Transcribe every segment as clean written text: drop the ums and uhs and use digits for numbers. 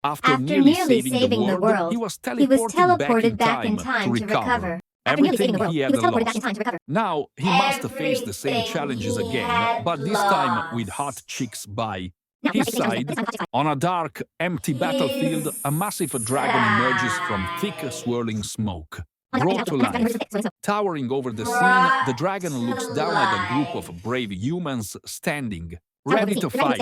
After nearly saving the world, he was teleported back in time to recover everything he had lost. Now he must face the same challenges again, but this time with hot chicks by his side. On a dark, empty battlefield, a massive dragon emerges from thick, swirling smoke, brought to life. Towering over the scene, the dragon looks down at a group of brave humans standing, ready to fight.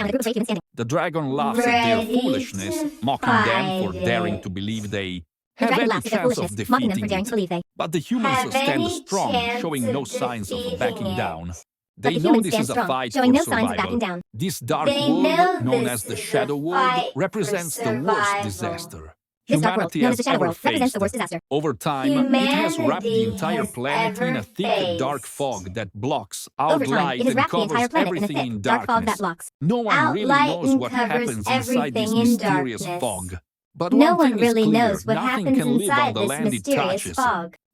The dragon laughs at their foolishness, mocking them for daring to believe they have any chance of defeating it. But the humans stand strong, showing no signs of backing down. They know this is a fight for survival. This dark world, known as the Shadow World, represents the worst disaster humanity has ever faced. Over time, it has wrapped the entire planet in a thick, dark fog that blocks out light and covers everything in darkness. No one really knows what happens inside this mysterious fog. But one thing is clear, nothing can live on the land it touches.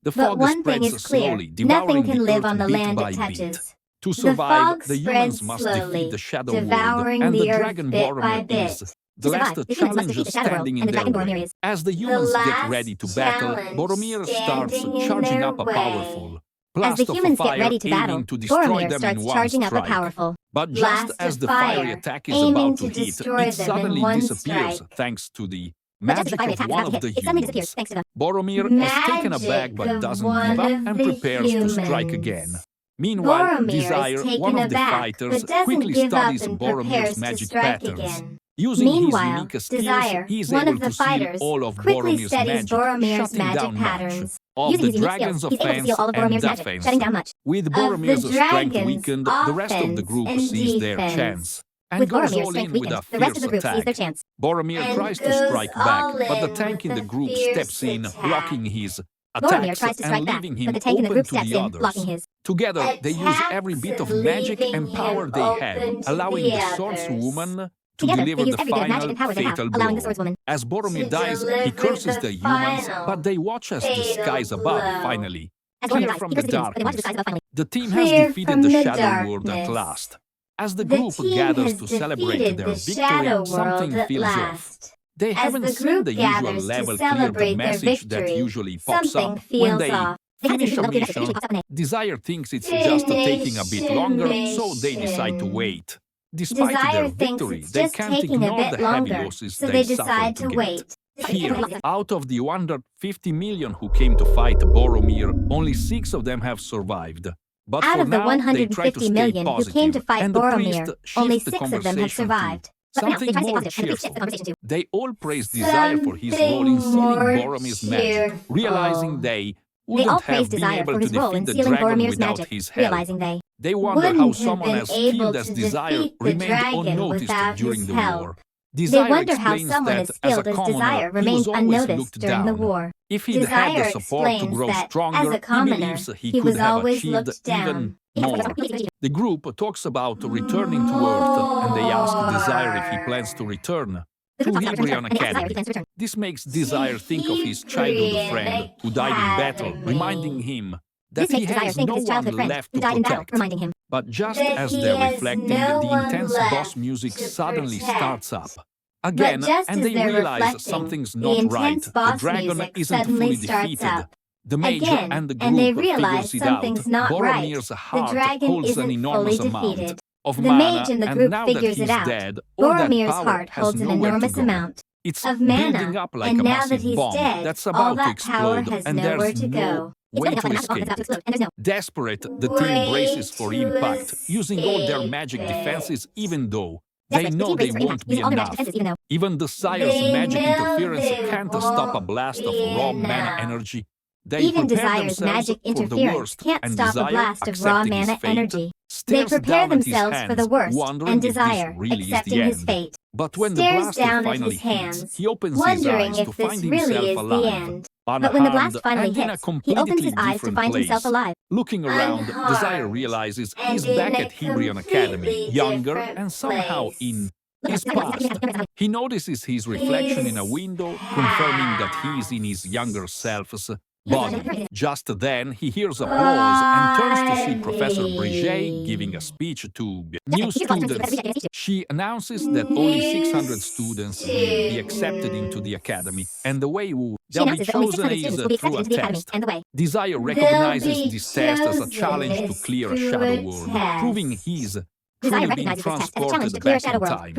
The fog spreads slowly, devouring the earth bit by bit. To survive, the humans must defeat the Shadow World, and the Dragon Boromir is the last challenge standing in their way. As the humans get ready to battle, Boromir starts charging up a powerful blast of fire, aiming to destroy them in one strike. But just as the fiery attack is about to hit, it suddenly disappears thanks to the magic of one of the humans. Boromir has taken aback but doesn't give up and prepares to strike again. Meanwhile, Desire, one of the fighters, quickly studies Boromir's magic patterns. Using his unique skills, he is able to seal all of Boromir's magic, shutting down much of the dragon's offense and defense. With Boromir's strength weakened, the rest of the group sees their chance and goes all in with a fierce attack. Boromir tries to strike back, but the tank in the group steps in, blocking his attacks and leaving him open to the others. Together, they use every bit of magic and power they have, allowing the swordswoman to deliver the final fatal blow. As Boromir dies, he curses the humans, but they watch as the skies above finally clear from the darkness. The team has defeated the Shadow World at last. As the group gathers to celebrate their victory, something feels off. They haven't seen the usual level clear the message that usually pops up when they finish a mission. Desire thinks it's just taking a bit longer, so they decide to wait. Despite their victory, they can't ignore the heavy losses they suffered to get. Here, out of the 150 million who came to fight Boromir, only 6 of them have survived. But Out for of the now, 150 million who came to fight and the Boromir, priest only shifts the 6 of them have conversation survived. to But now, they something try to stay more positive and shift the cheerful. conversation to They all praise Desire for his role in sealing Boromir's magic, realizing they They wouldn't all have praise been Desire able for to his role in defeat the sealing dragon Boromir's without magic, his help. realizing they wonder wouldn't how have someone been as able skilled to as Desire defeat the remained dragon unnoticed without during his the help. war. They Desire wonder how explains someone that as as a skilled as commoner, Desire he remained was always unnoticed looked during the down. war. If he'd had the Desire support to explains grow that, stronger, as a he commoner, believes he he could was have always achieved looked even down. more. The group talks about returning to Earth, and they ask Desire if he plans to return to Hebrion Academy. This makes Desire think of his childhood friend who died in battle, reminding him that he has no one left to protect. But just as they're reflecting, the intense boss music suddenly starts up again, and they realize something's not right. The dragon isn't fully defeated. The Mage and the group figures it out. Boromir's heart holds an enormous amount of The mana, mage in the and group now that figures he's it out. dead, all that Boromir's power heart has holds an nowhere to enormous go. amount It's of building mana, up like and a now that massive he's bomb dead, that's all about to that power explode, has and nowhere there's to no go. way to escape it. Desperate, the team braces for impact, using all their magic defenses even though they know they won't be enough. Even Desire's magic interference can't stop a blast of raw mana energy. They Even prepare Desire's themselves magic for the interference worst, can't and stop a Desire, blast of raw accepting his mana fate, energy. They stares prepare down at his themselves for the hands, worst, wondering and if this Desire, really is the accepting his end. fate, But when the stares blast down at finally his hands, hits, he opens his wondering eyes if to this find really himself is the alive, end. But when the blast finally and in a hits, he completely opens his eyes to different find place. himself alive. Looking around, Desire realizes he's back at Hebrion Academy, younger and somehow in his past. He notices his reflection in a window, confirming that he is in his younger self's body. Just then, he hears applause and turns to see Professor Briget giving a speech to new students. She announces that only 600 students will be accepted into the academy, and the way they'll be chosen is through a test. Desire recognizes this test as a challenge to clear a shadow world, proving he's truly being transported back in time.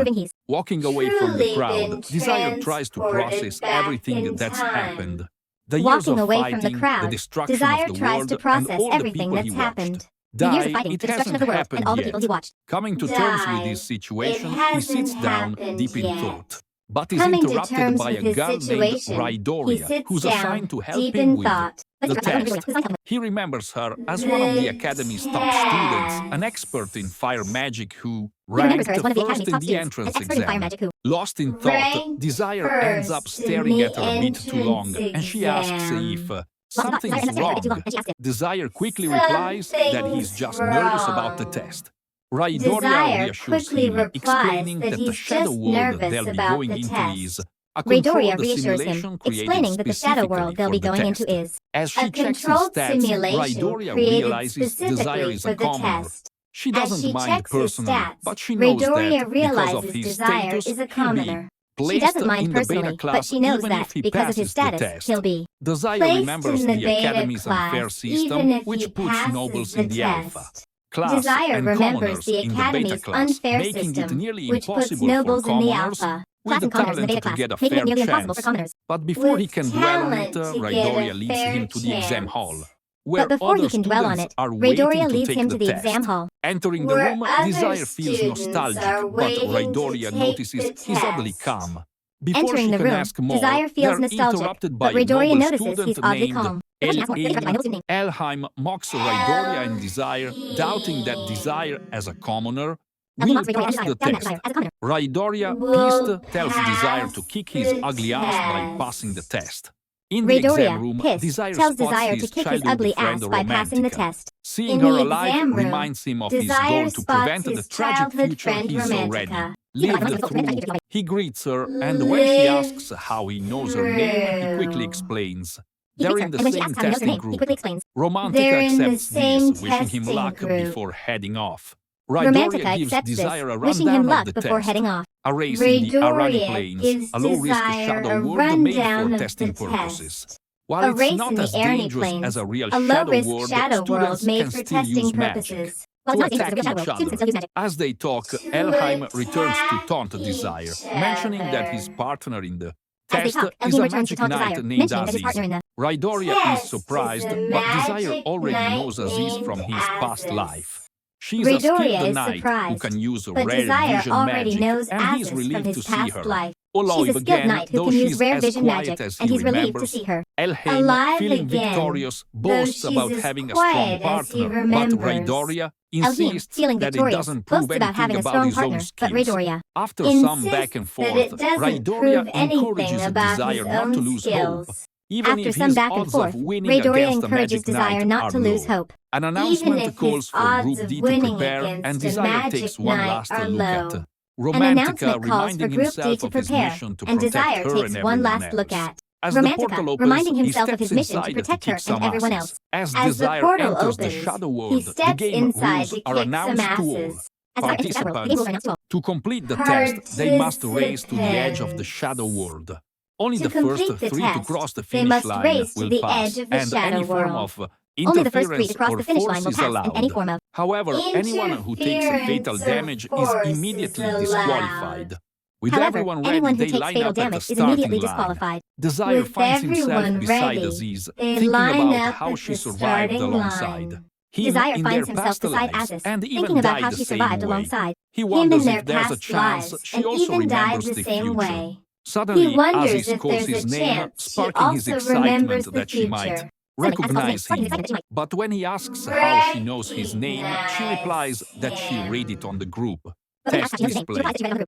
Walking away from the crowd, Desire tries to process everything that's happened. The years of fighting, the destruction of the world, and all the people he watched. It hasn't happened yet. Coming to terms with this situation, he sits down deep in thought. But is interrupted by a girl named Raidoria, who's assigned to help him with the test. He remembers her as one of the Academy's top students, an expert in fire magic who ranked first in the entrance exam. Lost in thought, Desire ends up staring at her a bit too long, and she asks if something's wrong. Desire quickly replies that he's just nervous about the test. Raidoria reassures him, explaining that the shadow world they'll be going into is a controlled simulation created specifically for the test. As she checks his stats, Raidoria realizes Desire is a commoner. She doesn't mind personally, but she knows that because of his status, he'll be placed in the beta class even if he passes the test. Desire remembers the Academy's unfair system, which puts nobles in the alpha class and commoners in the beta class, making it nearly impossible for commoners with the talent to get a fair chance. But before he can dwell on it, Raidoria leads him to the exam hall, where other students are waiting to take the test. Entering the room, Desire feels nostalgic, but Raidoria notices he's oddly calm. Before she can ask more, they're interrupted by a noble student named Elheim mocks Raidoria and Desire, doubting that Desire, as a commoner, will pass the test. Raidoria, pissed, tells Desire to kick his ugly ass by passing the test. In the exam room, Desire spots his childhood friend Romantica. Seeing her alive reminds him of his goal to prevent the tragic future he's already lived through. He greets her, and when she asks how he knows her name, he quickly explains. They're in the same testing group. Romantica accepts this, wishing him luck before heading off. Raidoria gives Desire a rundown of the test. A race in the Arani Plains, a low-risk shadow world made for testing purposes. While it's not as dangerous as a real shadow world, students can still use magic to attack each other. As they talk, Elheim returns to taunt Desire, mentioning that his partner in the test is a magic knight named Aziz. Raidoria is surprised, but Desire already knows Aziz from his past life. She's a skilled knight who can use rare vision magic, and he's relieved to see her. Alive again, though she's as quiet as he remembers, Elheim, feeling victorious, boasts about having a strong partner, but Raidoria insists that it doesn't prove anything about his own skills. After some back and forth, Raidoria encourages Desire not to lose hope. Even if his odds of winning against the magic knight are low. An announcement calls for Group D to prepare, and Desire takes one last look at Romantica, reminding himself of his mission to protect her and everyone else. As the portal opens, he steps inside to kick some asses. As Desire enters the shadow world, the game rules are announced to all. Participants, to complete the test, they must race to the edge of the shadow world. Only the first three to cross the finish line will pass, and any form of interference or force is allowed. However, anyone who takes a fatal damage is immediately disqualified. With everyone ready, they line up at the starting line. Desire finds himself beside Aziz, thinking about how she survived alongside him in their past lives, and even died the same way. He wonders if there's a chance she also remembers the future. Suddenly, Aziz calls his name, sparking his excitement that she might recognize him. But when he asks how she knows his name, she replies that she read it on the group test display.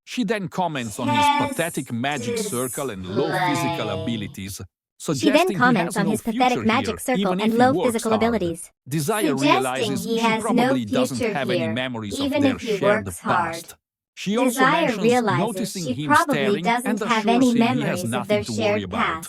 She then comments on his pathetic magic circle and low physical abilities, suggesting he has no future here, even if he works hard. Desire realizes she probably doesn't have any memories of their shared past. She also mentions noticing him staring and assures him he has nothing to worry about.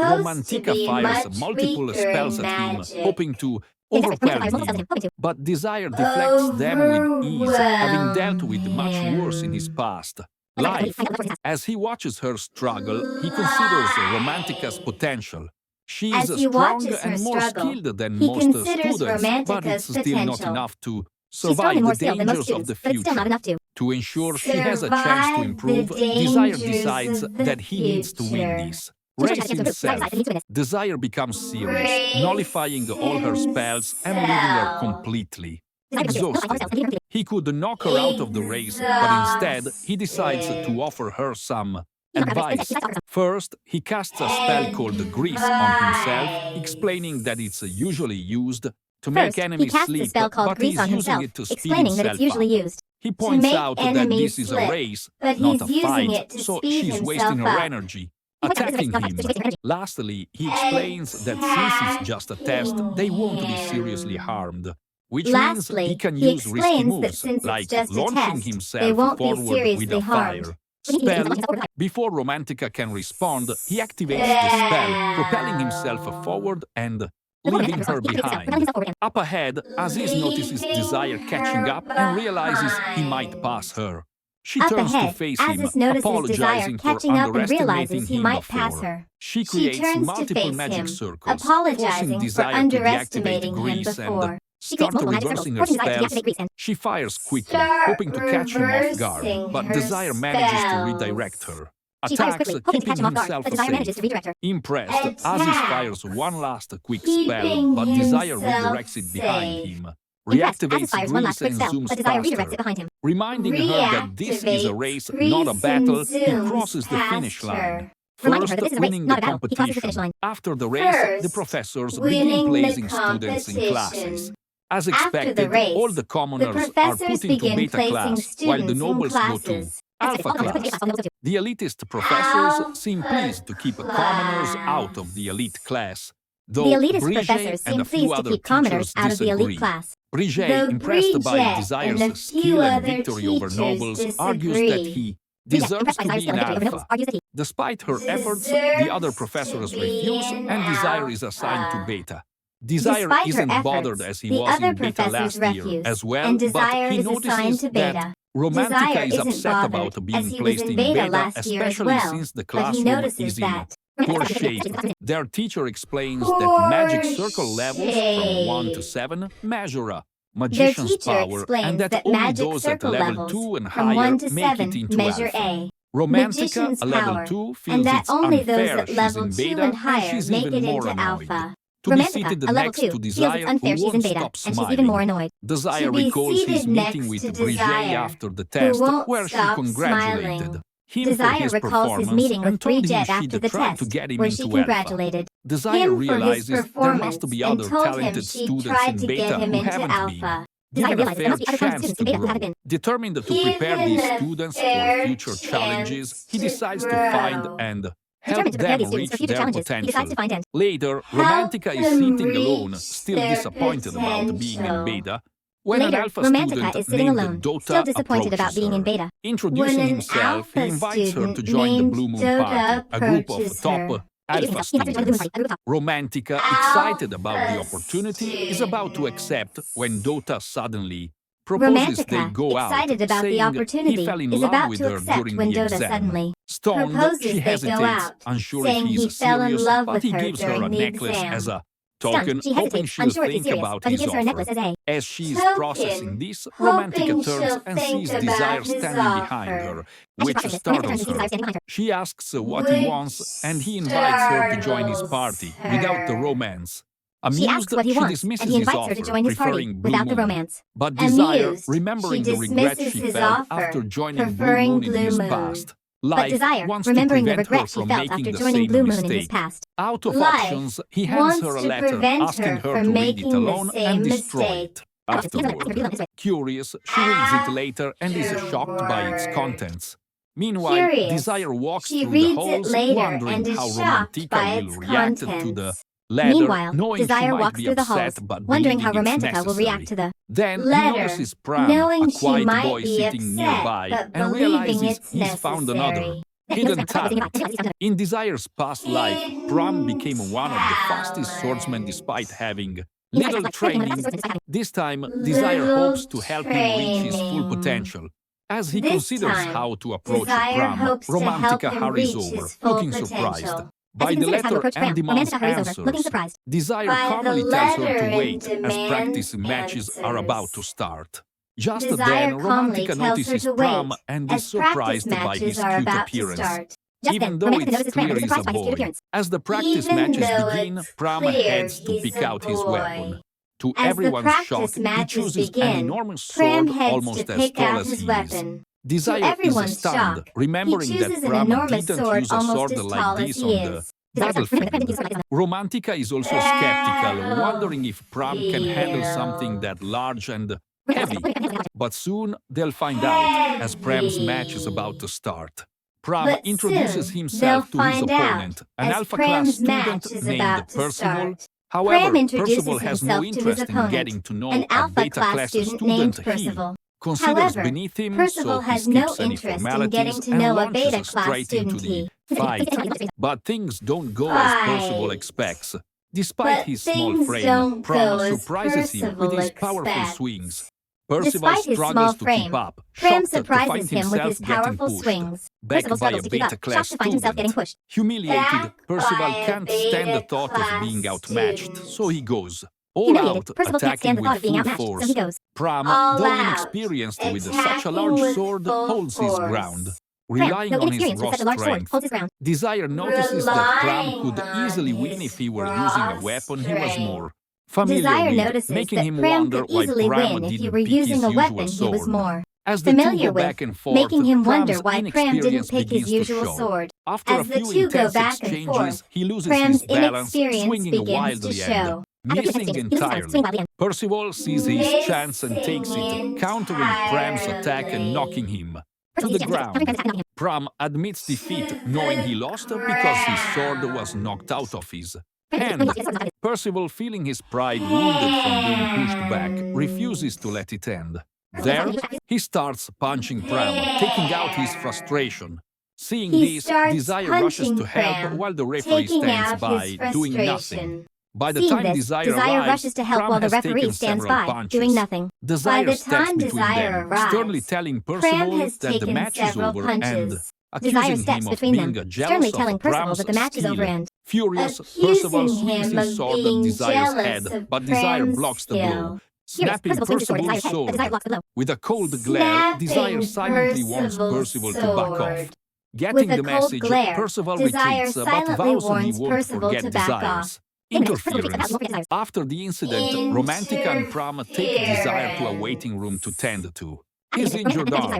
Romantica fires multiple spells at him, hoping to overwhelm him, but desire deflects them with ease, having dealt with much worse in his past. life. As he watches her struggle, he considers Romantica's potential. She is stronger and more skilled than most students, but it's still not enough to survive the dangers of the future. To ensure she has a chance to improve, Desire decides that he needs to win this race himself. Desire becomes serious, nullifying all her spells and leaving her completely exhausted. He could knock her out of the race, but instead he decides to offer her some advice. First, he casts a spell called Grease on himself, explaining that it's usually used to make enemies sleep, but he's using it to speed himself up. He points out that this is a race, not a fight, so she's wasting her energy, attacking him. Lastly, he explains that since it's just a test, they won't be seriously harmed, which means he can use risky moves, like launching himself forward with a fire spell. Before Romantica can respond, he activates the spell, propelling himself forward and leaving her behind. Up ahead, Aziz notices Desire catching up and realizes he might pass her. She turns to face him, apologizing for underestimating him before. She creates multiple magic circles, forcing Desire to deactivate Grease and start reversing her spells. She fires quickly, hoping to catch him off guard, but Desire manages to redirect her. Attacks, keeping himself safe. Impressed, Aziz fires one last quick spell, but Desire redirects it behind him. Reactivates Grease and zooms past her. Reminding her that this is a race, not a battle, he crosses the finish line. First, winning the competition. After the race, the professors begin placing students in classes. As expected, all the commoners are put into beta class, while the nobles go to alpha class. The elitist professors seem pleased to keep commoners out of the elite class, though Brigitte and a few other teachers disagree. Brigitte, impressed by Desire's skill and victory over nobles, argues that he deserves to be an alpha. Despite her efforts, the other professors refuse, and Desire is assigned to beta. Desire isn't bothered as he was in beta last year as well, but he notices that Romantica is upset about being placed in beta, especially since the classroom is in poor shape. Their teacher explains that magic circle levels from 1 to 7 measure a magician's power, and that only those at level 2 and higher make it into alpha. Romantica, a level 2, feels it's unfair she's in beta, and she's even more annoyed. To be seated next to Desire, who won't stop smiling. Desire recalls his meeting with Brigitte after the test, where she congratulated him for his performance and told him she'd try to get him into alpha. Desire realizes there must be other talented students in beta who haven't been given a fair chance to grow. Determined to prepare these students for future challenges, he decides to find and help them reach their potential. Later, Romantica is sitting alone, still disappointed about being in beta, when an alpha student named Dota approaches her. Introducing himself, he invites her to join the Blue Moon Party, a group of top alpha students. Romantica, excited about the opportunity, is about to accept when Dota suddenly proposes they go out, saying he fell in love with her during the exam. Stoned, she hesitates, unsure if he's serious, but he gives her a necklace as a token, hoping she'll think about his offer. As she's processing this, Romantica turns and sees Desire standing behind her, which startles her. She asks what he wants, and he invites her to join his party, without the romance. Amused, she dismisses his offer, preferring Blue Moon. But Desire, remembering the regret she felt after joining Blue Moon in his past, Life wants to prevent her from making the same mistake. Out of options, he hands her a letter asking her to read it alone and destroy it afterward. Curious, she reads it later and is shocked by its contents. Meanwhile, Desire walks through the halls, wondering how Romantica will react to the letter, knowing Desire she might walks be through the upset, halls, but wondering how believing it's Romantica will react to necessary. the Then he letter, notices Pram, knowing a she quiet might boy be sitting upset, nearby, but and believing realizes it's he's found another necessary. hidden talent. In Desire's past life, Pram became one of the fastest swordsmen despite having little training. This time, Desire hopes to help him reach his full potential. As he This considers time, how to approach desire Pram, hopes to help Romantica him hurries reach over, his full looking potential. surprised. As By he the considers how to letter approach and Pram, demands Romantica hurries over, looking answers, surprised. Desire By calmly the tells her letter to and wait as practice demands matches are about to answers. start. Just Desire then, calmly Romantica tells her notices to Pram wait and is as practice surprised by matches his are cute about to appearance. start. Just Even then, though Romantica it's notices Pram clear and is he's a surprised by his cute boy, appearance. as the practice Even matches though begin, it's Pram clear heads to he's pick a out his weapon. boy. To As the everyone's shock, practice he matches chooses an begin, enormous Pram sword heads almost to as pick tall out as his he is. weapon. To Desire is everyone's stunned, shock, remembering he that chooses an Pram enormous didn't sword use a almost sword as like tall as this he on the is. battlefield. Romantica is also skeptical, wondering if Pram can handle something that large and heavy. But soon they'll find out, as Pram's match is about to start. Pram But introduces soon himself to they'll his find opponent, out, an as alpha class Pram's match student is named about to Percival. start. However, Pram introduces Percival has no himself to his interest in opponent, getting to know an a alpha beta class class student named student he Percival. considers However, beneath him, Percival so he has no skips any interest in formalities getting to and know a launches beta class straight into student the he. fight. But things don't go as Percival Fight. expects. Despite But his small things frame, don't Pram go as surprises him with Percival his powerful expects. swings. Percival Despite his struggles small to keep frame, up, Pram shocked to find surprises him with himself his getting powerful pushed swings. back Percival by a struggles to keep up, beta class shocked to find himself getting student. pushed Humiliated, back Percival by a can't stand the beta thought of class being outmatched, student. so he goes all Humiliated, out, Percival can't attacking stand the thought with of being full outmatched, so force. he goes Pram, all though out, inexperienced with such a attacking large with sword, full holds his force. ground. Pram, Relying though on his inexperienced raw with such a large sword, strength, holds his ground. Desire notices that Pram could Relying easily on win his if he were raw using a weapon he was strength. more familiar Desire with, notices making that him Pram wonder could why easily Pram win if he didn't were pick his using a usual weapon he was sword. more As the two familiar go with, back and forth, making him wonder Pram's why Pram didn't inexperience pick his begins to usual show. sword. After a As the few two go intense back and exchanges, forth, he loses Pram's his balance, inexperience swinging begins to wildly and show. missing entirely. Percival sees his chance and takes it, countering Pram's attack and knocking him to the ground. Pram admits defeat, knowing he lost because his sword was knocked out of his hand. Percival, feeling his pride wounded from being pushed back, refuses to let it end. There, he starts punching Pram, taking out his frustration. Seeing He this, starts Desire rushes to punching help Pram, while the referee taking stands out by, his doing nothing. frustration. By the Seeing time this, Desire Desire arrives, rushes to help Pram while the has referee taken stands several by, punches. doing nothing. By Desire the steps time between Desire them, arrives, sternly telling Pram Percival has that the taken match is several over and punches. accusing Desire him steps of between being them, jealous sternly of telling Percival Pram's that the match is over skill. and Furious, accusing Percival swings him his of sword at being Desire's jealous head, of but Desire Pram's blocks the blow. skill. Snapping Percival swings his sword at Percival's Desire's head, but Desire sword. blocks the blow. With a cold glare, Desire Snapping silently wants Percival to back off. With Getting a the cold message, glare, Percival Desire retreats, but silently vows that he warns won't Percival forget to back Desire's off. interference. After the incident, Romantica and Pram take Desire to a waiting room to tend to his injured arm.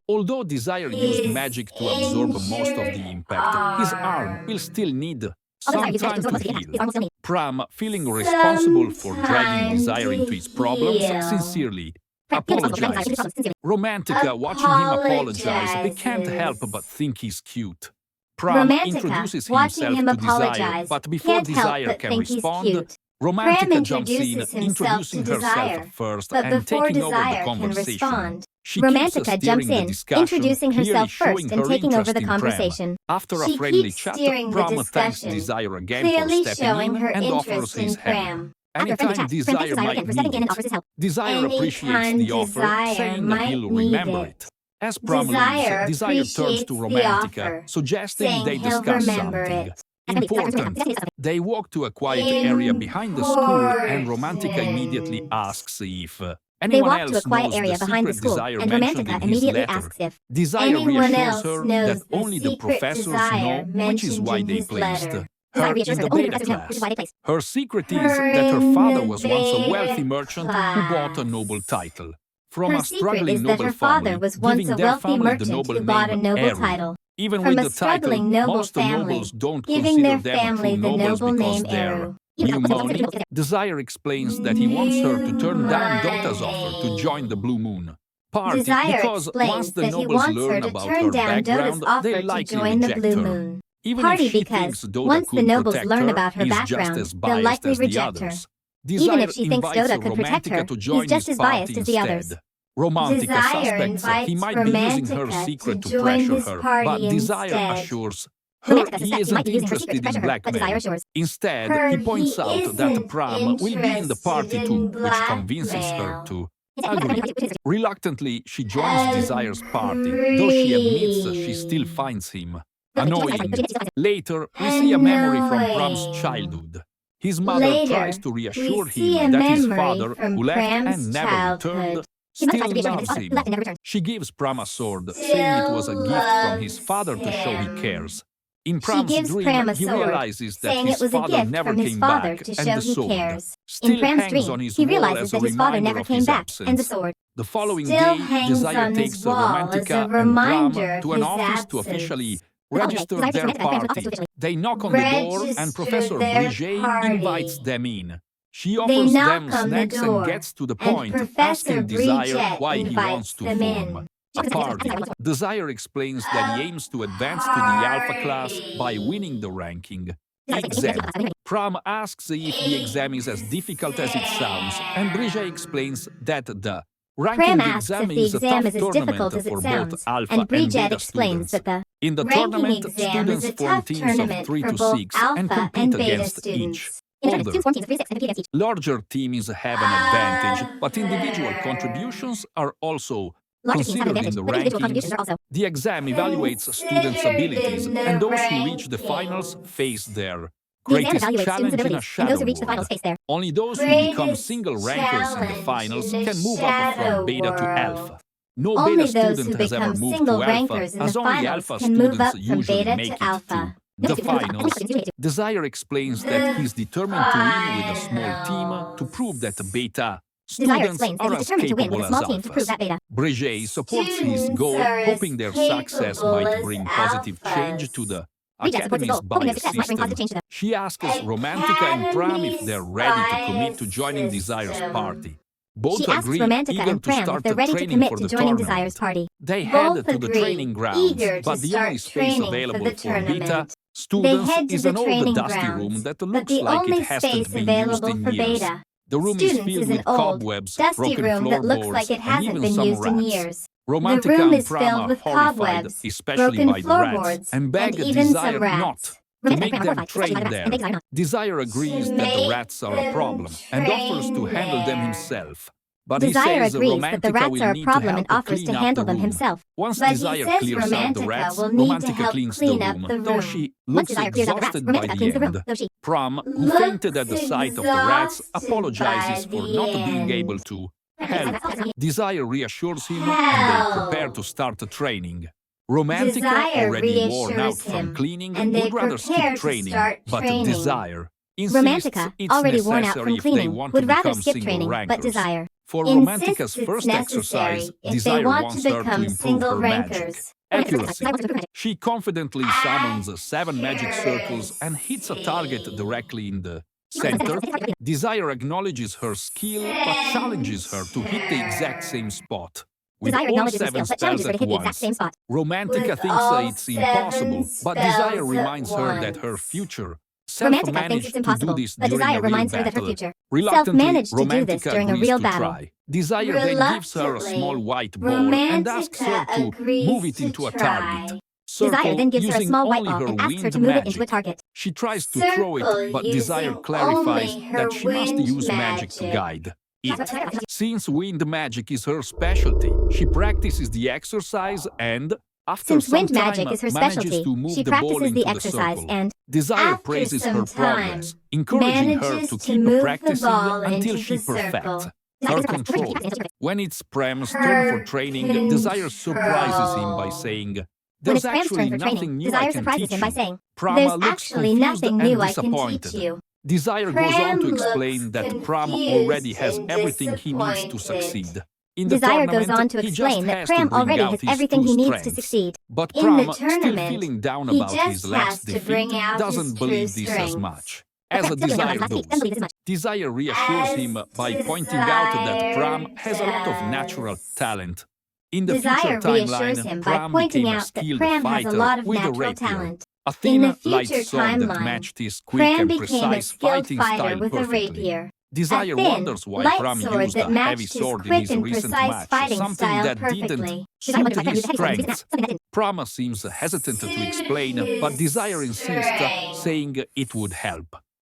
Although Desire used magic to absorb most of the impact, his arm will still need some time to heal. Pram, feeling responsible for dragging Desire into his problems, sincerely apologizes. Romantica, watching him apologize, they can't help but think he's cute. Pram introduces watching him himself to Desire, apologize, but before can't help Desire but can think he's respond, cute. Romantica Pram jumps in, introduces himself introducing to herself Desire, first but and before taking over the Desire can conversation. respond, She keeps Romantica steering jumps the in, discussion, introducing clearly herself showing first and her taking over interest the in Pram. conversation. After a She friendly keeps chat, steering the Pram thanks discussion, Desire again for clearly stepping showing in her and offers interest in his help. Pram. Anytime Desire might for stepping in need and offers it, his help. Desire appreciates Anytime the offer, Desire saying might he'll need remember it. it. As Pram Desire leaves, Desire turns to appreciates the Romantica, offer, suggesting saying they he'll discuss remember something it. important. They walk to a quiet area behind the school, and Romantica immediately asks if They anyone walk else to a quiet knows area the behind the secret school, Desire and mentioned Romantica in his immediately letter. asks if Desire anyone reassures else her knows that the only the secret professors know Desire which is mentioned why in they his placed letter. her in the beta class. Her secret is that her father was once a wealthy merchant who bought a noble title from Her a secret struggling is that noble her father family, was once giving a their wealthy family the merchant noble who bought a name noble Heir. title. Even From with a the title, struggling noble most family, nobles don't giving their consider them family true the nobles noble because name they're Heir. new money. Desire explains that he wants her to turn down Dota's offer to join the Blue Moon party Desire because explains once the that he nobles wants her learn to about turn her down Dota's background, offer they to likely join the reject Blue her. Moon Even party if she because thinks Dota once the could nobles protect learn her, about her he's just background, as they'll biased likely as the reject her. others. Even Desire if she thinks invites Dota could protect Romantica her, to he's join just his as biased party as the others. instead. Romantica Desire suspects he invites might be using her Romantica secret to to join pressure his her, party but Desire instead. assures her Romantica he suspects he isn't might be using her secret interested to pressure in her, but Desire blackmail. assures Instead, her he points he out that isn't Pram will be in the party interested too, in which convinces her blackmail. to Agreed. Reluctantly, she joins Desire's party, though she admits she still finds him annoying. Later, we see a memory from Pram's childhood. His mother tries to reassure him that his father, who left and never returned, still loves him. She gives Pram a sword, saying it was a gift from his father to show he cares. In Pram's dream, he realizes that his father never came back, and the sword still hangs on his wall as a reminder of his absence. The following day, Desire takes Romantica and Pram to an office to officially register their party. They knock on the door, and Professor Briget invites them in. She offers them snacks and gets to the point, asking Desire why he wants to form a party. Desire explains that he aims to advance to the Alpha class by winning the ranking exam. Pram asks if the exam is as difficult as it sounds, and Briget explains that the ranking exam is a tough tournament for both Alpha and Beta students. In the tournament, students form teams of 3 to 6 and compete against each other. Larger teams have an advantage, but individual contributions are also considered in the rankings. The exam evaluates students' abilities, and those who reach the finals face their greatest challenge in a shadow world. Only those who become single rankers in the finals can move up from Beta to Alpha. No Beta student has ever moved to Alpha, as only Alpha students usually make it to the finals. Desire explains that he's determined to win with a small team to prove that Beta students are as capable as Alphas. Briget supports his goal, hoping their success might bring positive change to the Academy's bias system. She asks Romantica and Pram if they're ready to commit to joining Desire's party. Both agree, eager to start the training for the tournament. They head to the training grounds, but the only space available for Beta students is an old dusty room that looks like it hasn't been used in years. The room is filled with cobwebs, broken floorboards, and even some rats. Romantica and Pram are horrified, especially by the rats, and beg Desire not to make them train there. Desire agrees that the rats are a problem and offers to handle them himself. But Desire he says agrees that the rats are a problem and offers to handle them himself. Once Desire clears out the rats, Romantica cleans the room, though she looks exhausted by the end. Pram, who fainted at the sight of the rats, apologizes for not being able to help. Desire reassures him, and they prepare to start the training. Romantica, already worn out from cleaning, would rather skip training, but Desire insists it's already worn out necessary from if they cleaning, want would to rather become skip single training, but rankers. Desire For insists Romantica's it's first exercise, necessary if they Desire want wants to her to become improve single her magic rankers. accuracy. She confidently summons 7 magic circles and hits a target directly in the center. Desire acknowledges her skill, but challenges her to hit the exact same spot. With Desire all acknowledges her 7 skill, but spells challenges her to at hit the exact once, same spot. Romantica thinks it's impossible, but Desire reminds her that her future Romantica thinks it's impossible, to do this but during Desire a real reminds her that her battle. future Reluctantly, self-managed to do this Romantica during a agrees real to battle. try. Desire then gives her a small white ball and asks her to move it into a target. Desire then gives her a using small white only ball her and asks her wind to move it magic. into a target. She tries to throw it, but Desire clarifies that she must use magic to guide it. Since wind magic is her specialty, she practices the exercise and, after Since some wind magic time, is her manages specialty, to move she the ball practices into the exercise circle. and, Desire after praises some her progress, encouraging her manages to to keep move the practicing ball until into she the circle. perfects her control. When it's Pram's turn for training, Desire surprises him by saying, When "There's it's Pram's turn actually for nothing training, new Desire I can surprises teach him by you." saying, Pram "There's looks actually confused nothing and new I can disappointed. teach you." Desire goes on to Pram explain that looks Pram already has confused and everything he needs to disappointed. succeed. In the Desire goes tournament, on to he just explain that has to Pram bring already out has his everything two he needs to strengths. succeed. But In Pram, the still tournament, feeling down he about his just last has to defeat, bring out doesn't his believe true this as strengths. much as Desire does. Desire reassures him by pointing out that Pram has a lot of natural talent. In the Desire future reassures him timeline, by Pram pointing became a out that skilled Pram has a fighter lot of with a natural rapier, talent. a In the thin, light future sword that timeline, matched his quick Pram and became a precise skilled fighting fighter style with a perfectly. rapier. Desire A thin, wonders why light Pram sword used that a heavy matched his sword in quick his and recent precise match, fighting something style that perfectly. didn't suit his strengths. Desire Pram seems hesitant to explain, but Desire insists, saying it would help.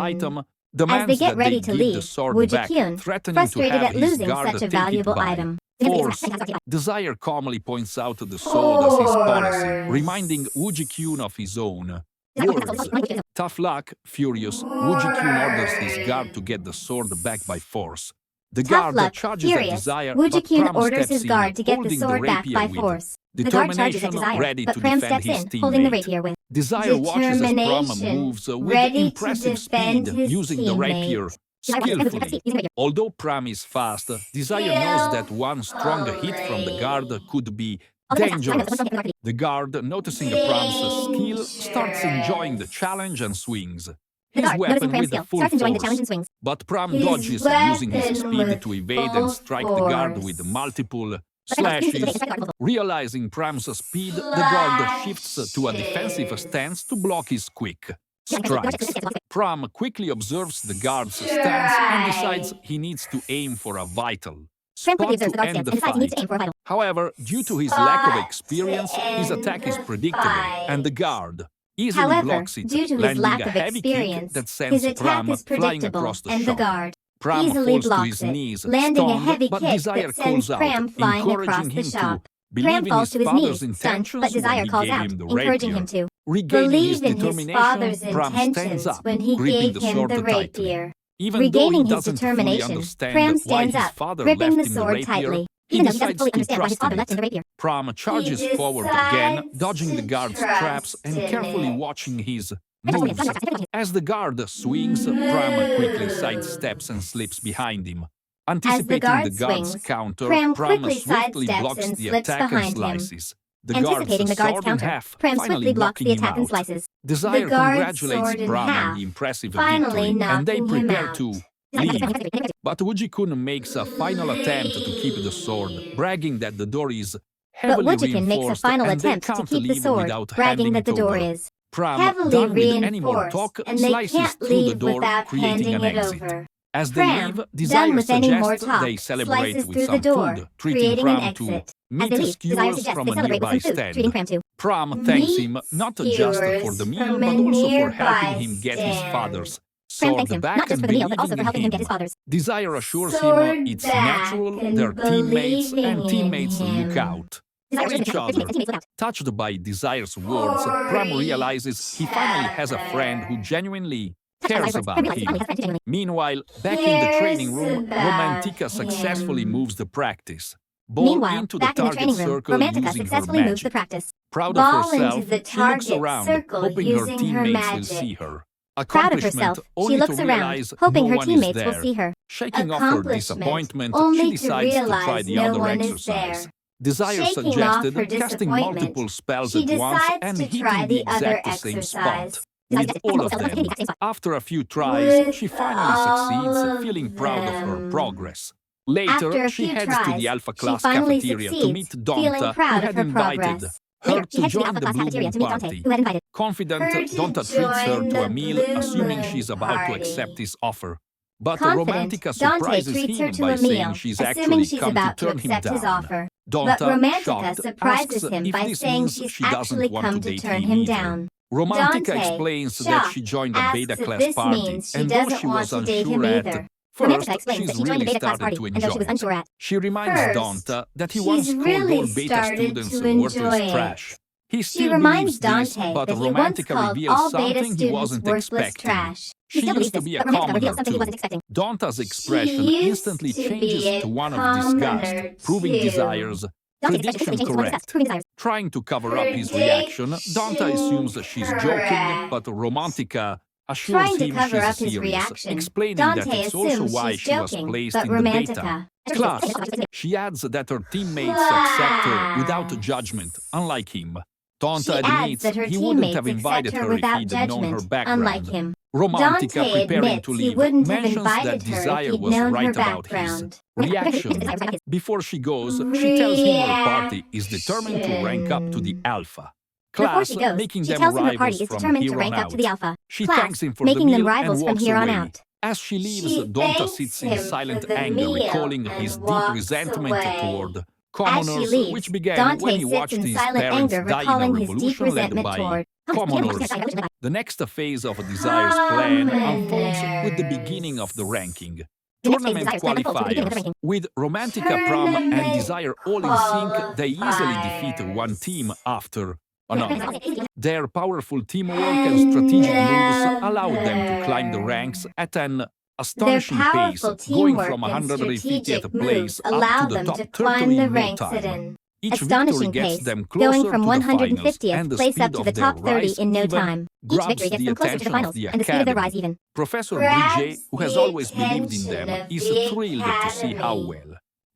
item, As demands they get that ready they to give the leave, sword Wu back, Jikyun, threatening to frustrated have at his losing guard such a take it valuable by item. force. Desire calmly points out the sword as his policy, reminding Wu Jikyun of his own words. Tough luck, furious, Wu Jikyun orders his guard to get the sword back by force. The Tough guard luck, charges at furious, Desire, Wu but Jikyun Pram orders steps his guard in, to get the holding sword back rapier by with force. The guard charges at determination, Desire, ready but to Pram defend steps his in, holding the teammate. rapier with Desire watches as Pram determination, moves with ready to impressive defend speed, his using the rapier teammate. skillfully. Although Pram is fast, Desire knows that one stronger hit from the guard could be Dangerous. The guard, noticing the Pram's skill, starts enjoying the challenge and swings his weapon with the full force. But Pram dodges, using his speed to evade and strike the guard with multiple slashes. Realizing Pram's speed, the guard shifts to a defensive stance to block his quick strikes. Pram quickly observes the guard's stance and decides he needs to aim for a vital spot to end the fight. However, due to his lack of experience, his attack is predictable, and the guard easily blocks it, landing a heavy kick that sends Pram flying across the shop. Pram falls to his knees, stunned, but Desire calls out, encouraging him to believe in his father's intentions when he gave him the rapier. Regaining his determination, Pram stands up, gripping the sword tightly. Even though he doesn't fully understand why his father left him the rapier, he decides to trust in it. Pram charges forward again, dodging the guard's traps and carefully watching his moves. As the guard swings, Pram quickly sidesteps and slips behind him. Anticipating the guard's counter, Pram swiftly blocks the attack and slices the guard's sword in half, finally blocking him out. Desire congratulates Pram on the impressive victory, and they prepare to leave. But Wujikun makes a final attempt to keep the sword, bragging that the door is heavily reinforced and they can't leave without handing it over. Pram, done with any more talk, slices through the door, creating an exit. As they leave, Desire suggests they celebrate with some food, treating Pram to meat skewers from a nearby stand. Pram thanks him not just for the meal, but also for helping him get his father's sword back and believing in him. Desire assures him it's natural, their teammates and teammates look out for each other. Touched by Desire's words, Pram realizes he finally has a friend who genuinely cares about him. Meanwhile, back in the training room, Romantica successfully moves the practice ball into the target circle using her magic. Proud of herself, she looks around, hoping her teammates will see her. Accomplishment, only to realize no one is there. Shaking off her disappointment, she decides to try the other exercise. Desire suggested casting multiple spells at once and hitting the exact same spot with all of them. After a few tries, she finally succeeds, feeling proud of her progress. Later, she heads to the Alpha Class cafeteria to meet Donta, who had invited her to join the Blue Moon party. Confident, Donta treats her to a meal, assuming she's about to accept his offer. But Romantica surprises him by saying she's actually come to turn him down. Donta, shocked, asks if this means she doesn't want to date him either. Romantica explains that she joined a beta class party, and though she was unsure at first, she's really started to enjoy it. She reminds Donta that he once called all beta students worthless trash. He still believes this, but Romantica reveals something he wasn't expecting. She used to be a commoner too. Donta's expression instantly changes to one of disgust, proving Desire's prediction correct. Trying to cover up his reaction, Donta assumes she's joking, but Romantica assures him she's serious, explaining that it's also why she was placed in the beta class. She adds that her teammates accept her without judgment, unlike him. Donta admits he wouldn't have invited her if he'd known her background. Romantica, preparing to leave, mentions that Desire was right about his reaction. Before she goes, she tells him her party is determined to rank up to the Alpha class, making them rivals from here on out. She thanks him for the meal and walks away. As she leaves, Donta sits in silent anger, recalling his deep resentment toward commoners, which began when he watched his parents die in a revolution led by commoners. The next phase of Desire's plan unfolds with the beginning of the ranking. Tournament qualifiers. With Romantica, Pram, and Desire all in sync, they easily defeat one team after another. Their powerful teamwork and strategic moves allowed them to climb the ranks at an astonishing pace, going from 150th place up to the top 30 in no time. Each victory gets them closer to the finals, and the speed of their rise even grabs the attention of the Academy. Professor Bridget, who has always believed in them, is thrilled to see how well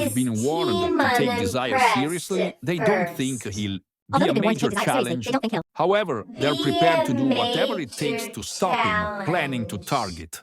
they've been warned to take desire seriously, they don't think he'll be a major challenge. However, they're prepared to do whatever it takes to stop him, planning to target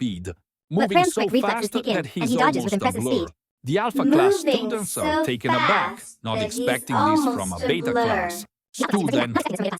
speed, But moving Pram's so quick reflexes fast kick in, that and he's he dodges almost with a impressive blur. speed. The Alpha class Moving students are so taken aback, fast not that he's expecting this from a almost a Beta blur. class student.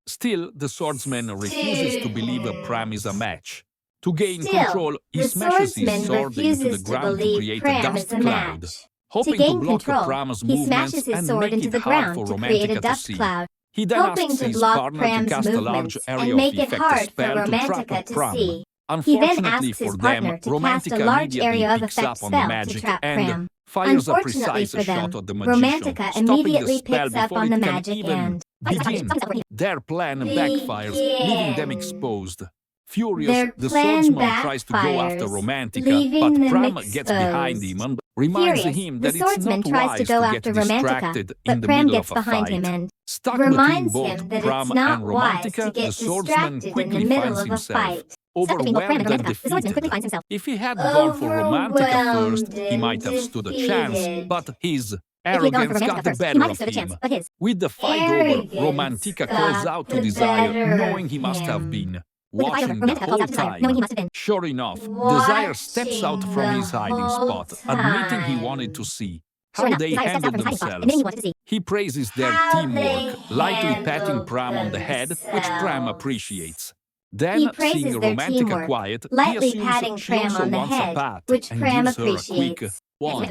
Still, the swordsman refuses to believe Pram is a match. To gain Still, control, he the smashes his swordsman sword into the refuses to ground to believe create a Pram dust is a cloud, match. hoping To to gain block control, Pram's he movements smashes his and sword make into it the hard ground for to create a Romantica to dust see. cloud, He then hoping asks to his block partner to Pram's cast a large movements area and of make it effect hard for spell to trap Romantica to Pram. see. He then Unfortunately asks for his them, partner to cast a Romantica large immediately area of picks effect up on the spell to magic trap and Pram. fires a Unfortunately precise for shot them, at the magician, Romantica stopping the immediately spell picks up before on it the can magic even and begin. Their plan backfires, leaving them exposed. Furious, Their the plan swordsman tries to go after backfires, Romantica, leaving but them Pram gets behind exposed. him and reminds Furious, him the that it's swordsman not tries wise to go get after Romantica, distracted in but the Pram middle gets of a behind fight. him and Stuck between reminds both him that Pram it's not and wise to Romantica, get the swordsman distracted in the quickly middle finds of a himself fight. overwhelmed and The swordsman quickly finds defeated. himself If he had gone for Romantica first, he might have stood a chance, defeated. but his If he had gone for arrogance got Romantica the first, he better might have of stood a chance, him. but his With the fight over, arrogance Romantica calls got out to the Desire, better knowing he of must have him. been With the fight over, watching the Romantica calls whole out to Desire, time. knowing he must have been Sure enough, Desire steps out from his hiding spot, admitting he wanted to see Sure how enough, they Desire steps out handled from his hiding spot, themselves. admitting he wanted to see He praises their how teamwork, they lightly patting handled Pram on the head, which Pram themselves. appreciates. He Then, praises seeing their Romantica teamwork, quiet, he lightly patting assumes she Pram also on the wants a head, pat which and Pram gives her a quick appreciates. one.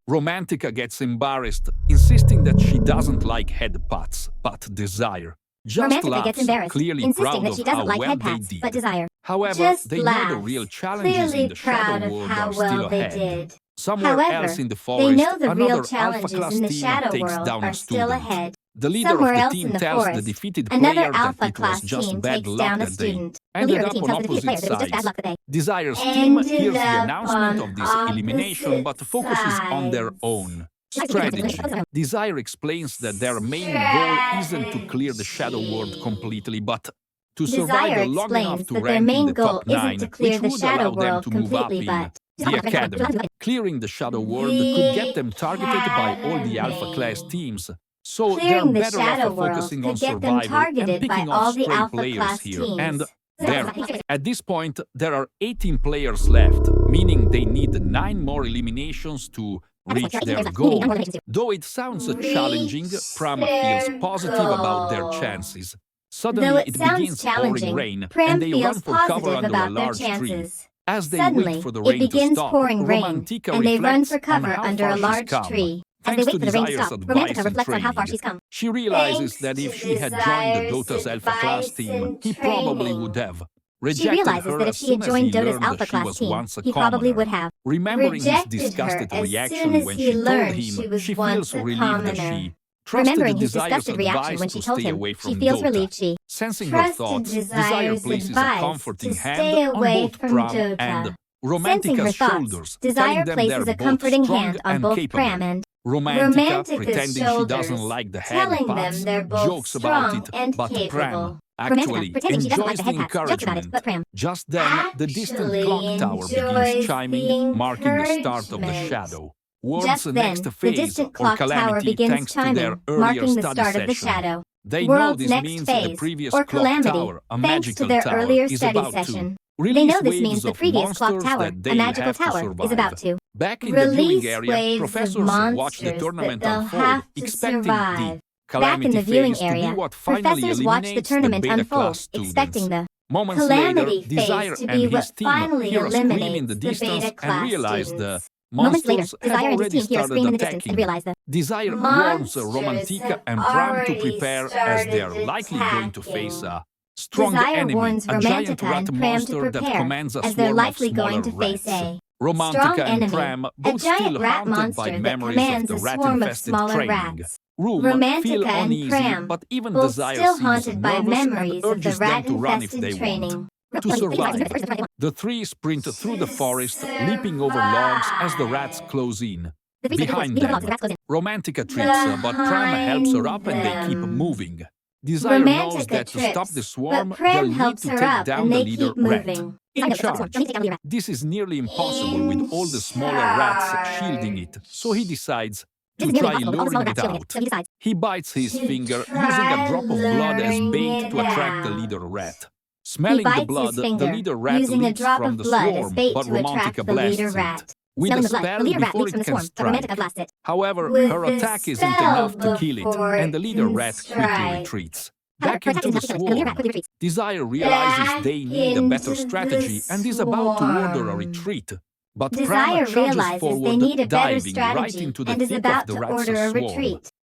Romantica gets embarrassed, insisting that she doesn't like head pats, but Desire just Romantica laughs, gets embarrassed, clearly insisting proud that of she how doesn't like well head they pats, did. but Desire However, just they know the laughs, real challenges clearly in the proud shadow of world how are still well they ahead. did. Somewhere However, else in the they forest, know the real another challenges Alpha-class in the team shadow takes world down a are still student. ahead. The leader Somewhere of the else team in the tells the forest, defeated another player that it Alpha-class was just team bad takes luck down a that they student. The ended leader of up the team on tells the defeated player opposite that it was just bad sides. luck that they Desire's team ended hears the up announcement on of this elimination but focuses on their sides. own strategy. Desire explains that their main goal isn't to clear the shadow world completely, but to survive Desire long enough explains to that their rank in main the goal top 9, isn't to clear which the would shadow allow them world to move up completely, in but the academy. Clearing the shadow world could get them targeted by all the Alpha-class teams, so they're clearing the better shadow off world focusing on could get them survival and targeted by picking all off the stray Alpha players class here. teams. And there, at this point, there are 18 players left, meaning they need 9 more eliminations to reach their goal. Though it sounds challenging, Pram feels positive about their chances. Though Suddenly, it it sounds begins pouring challenging, rain, Pram and they run feels for cover positive under a about their large tree. chances. As they Suddenly, wait for the it rain to begins stop, pouring rain, Romantica and they run for reflects on cover how under a far she's large come. tree. As they Thanks wait to for the rain to Desire's stop, advice Romantica and reflects on how far training, she's come. she realizes Thanks that if to she had joined the Desire's Dota's Alpha class advice team, and he probably would training. have She rejected realizes her that if as she soon had as he joined Dota's learned Alpha that she class was team, once a he probably commoner. would have Remembering his rejected disgusted her as reaction soon as when he she told learned him she was she once feels a relieved that commoner. she trusted Remembering his Desire's disgusted reaction advice when she to told stay him away she from feels Dota. relieved she Sensing her trusted thoughts, Desire Desire's places a advice comforting to hand stay on away both from Pram and Dota. Sensing her Romantica's thoughts, shoulders, Desire telling them places they're a both comforting strong hand on and both capable. Pram and Romantica, Romantica's pretending she shoulders, doesn't like the head telling them pats, they're both jokes about strong it, and but Pram capable. actually Romantica, pretending she doesn't like enjoys the the head pats, jokes about it, encouragement. but Pram Just then, the distant actually clock tower begins enjoys chiming, the marking the start of the encouragement. shadow. World's Just then, next the phase distant or clock tower calamity begins thanks to their chiming, earlier marking the study start of the session. shadow. They know World's this next means the phase, previous or clock calamity, tower, a thanks magical to their tower, earlier is study about session. to They release know this waves means the of previous clock monsters tower, that a they'll magical have to tower, survive. is about to Back in the viewing release area, waves of professors watch the monsters tournament that they'll unfold, have to expecting survive. the Back in calamity the viewing phase to be area, what finally professors watch the eliminates the tournament beta unfold, class students. expecting the Moments calamity later, Desire phase to and be his what team finally hear a scream in eliminates the the distance beta and class realize the students. Moments later, monsters have Desire and his already team hear a started scream in the distance and attacking. realize the Desire warns monsters Romantica have and Pram to already prepare as they're started likely going to face attacking. a strong Desire enemy, warns a giant Romantica rat and Pram to monster that prepare, commands a as they're swarm of likely smaller going to face rats. a Romantica strong and enemy, Pram, a both giant still rat haunted by monster that memories of commands the a swarm of rat-infested smaller training rats. room, Romantica feel and uneasy, Pram, but even both Desire still seems haunted by nervous and memories of the urges them to run if rat-infested they training. want. To survive, the three sprint through the forest, leaping over logs as the rats close in. Behind them, Romantica trips, but Pram helps her up and they keep moving. Desire knows Romantica that to stop trips, the swarm, but Pram they'll need helps to her take up down and the they leader keep rat moving. in charge. This is nearly impossible with all the smaller rats shielding it, so he decides to try luring it out. He bites his finger, using a drop of blood as bait to attract the leader rat. Smelling the blood, the leader rat leaps from the swarm, but Romantica blasts it with a spell before it can strike. However, her attack isn't enough to kill it, and the leader rat quickly retreats. Back into the swarm, Desire realizes they need a better strategy and is about to order a retreat. But Desire Pram charges realizes they need a forward, better diving right strategy into the and is thick about of the to rat's order a swarm. retreat.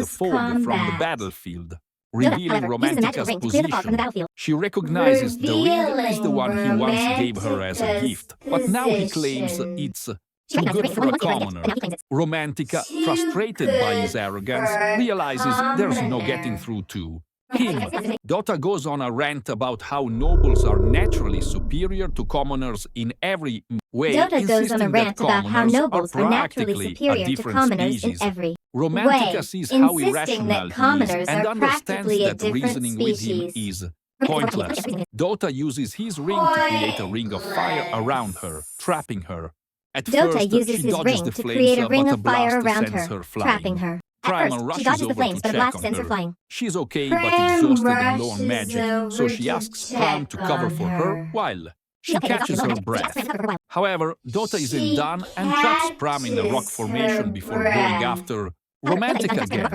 the fog from the combat. battlefield, Dota, revealing however, uses the magic Romantica's ring to clear the fog from the position. battlefield. She recognizes the ring is the one he once gave her as a Romantica's gift, but now he claims position. it's She too recognizes good the ring for a once gave her as a gift, but commoner. now he claims it. Romantica, frustrated by his arrogance, realizes there's no getting through to him. Dota goes on a rant about how nobles are naturally superior to commoners in every way, Dota goes on a insisting rant that about how commoners nobles are naturally practically a superior to different commoners in species. every Romantica way, sees how insisting irrational that he is commoners and are understands practically a that different reasoning with him species. is Pointless. Dota uses his ring to create a ring of fire around her, trapping her. At Dota first, uses she his dodges ring the to flames, create a ring but of fire blast around sends her, flying. trapping her. At Prima first, she rushes dodges the over flames, to but a check blast on sends her her. flying. She's okay, Prim but exhausted and low on rushes magic, so she over asks to Pram to cover check for on her her. while she Okay, catches exhausted her and low on magic, so she breath. asks Pram to cover for a while. However, Dota isn't She done and traps Pram in a rock catches formation her before going breath. after romantic again.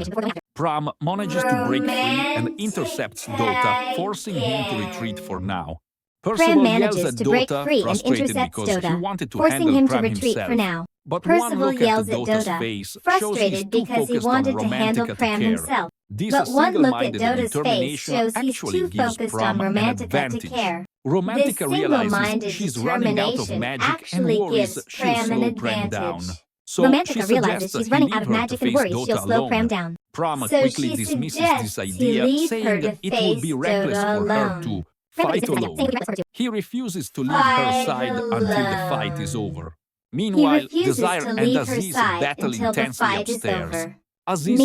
Pram manages to break free and intercepts Dota, forcing him to retreat for now. Pram Percival yells manages at to break Dota, free and frustrated intercepts because he Dota, wanted to forcing handle him to Pram retreat for himself. now. But one Percival look yells at at Dota's Dota, face shows he's frustrated too because he focused on wanted to handle romantic Pram care. himself. This But one look at single-minded Dota's face determination shows he's actually too gives focused Pram on an romantica to advantage. care. This Romantica realizes single-minded she's running out of determination magic and actually worries gives she'll Pram an slow Pram down. advantage. So Romantica she realizes suggests she's he running leave out of her to magic and face worries Dota she'll slow Pram alone. down. Pram So quickly she dismisses suggests this he idea, leave her saying to it face would be reckless Dota for her alone. to Pram fight dismisses that, saying it would be alone. reckless for her to He refuses to leave her fight side until the fight is alone. over. He Meanwhile, refuses Desire to and leave her Aziz side battle until the intensely fight is upstairs. over. Aziz tries to